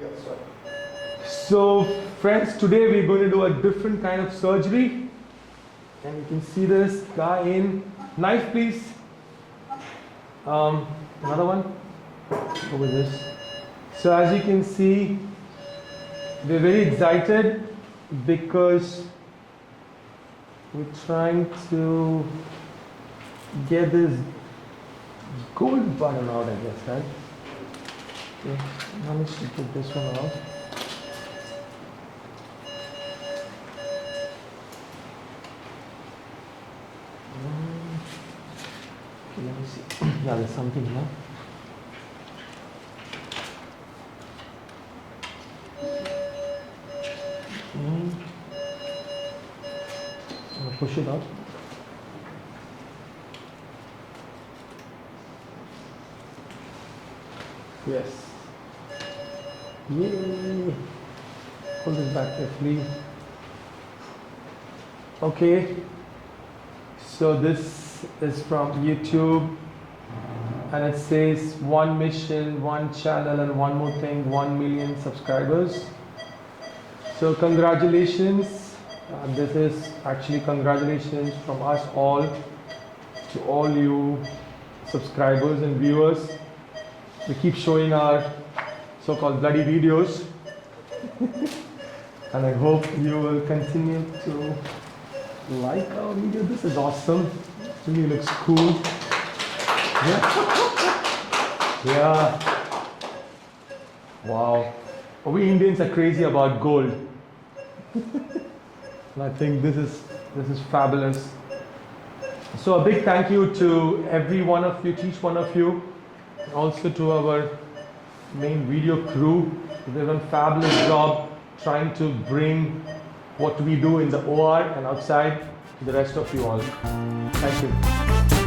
Yes, sir. So friends, today we're going to do a different kind of surgery. And you can see this guy in. Knife please. Another one. Over this. So as you can see, we're very excited because we're trying to get this gold button out, I guess, right? Okay, managed to get this one out. Okay, let me see. Yeah, there's something here. I'm gonna push it out. Yes. Yay! Pull this back carefully. Okay. So this is from YouTube, and it says one mission, one channel, and one more thing, 1 million subscribers. So congratulations. This is actually congratulations from us all to all you subscribers and viewers. We keep showing our so-called bloody videos. And I hope you will continue to like our video. This is awesome. Really looks cool. Yeah. Yeah. Wow. We Indians are crazy about gold. And I think this is fabulous. So a big thank you to every one of you, each one of you, and also to our main video crew. They've done a fabulous job trying to bring what we do in the OR and outside to the rest of you all. Thank you.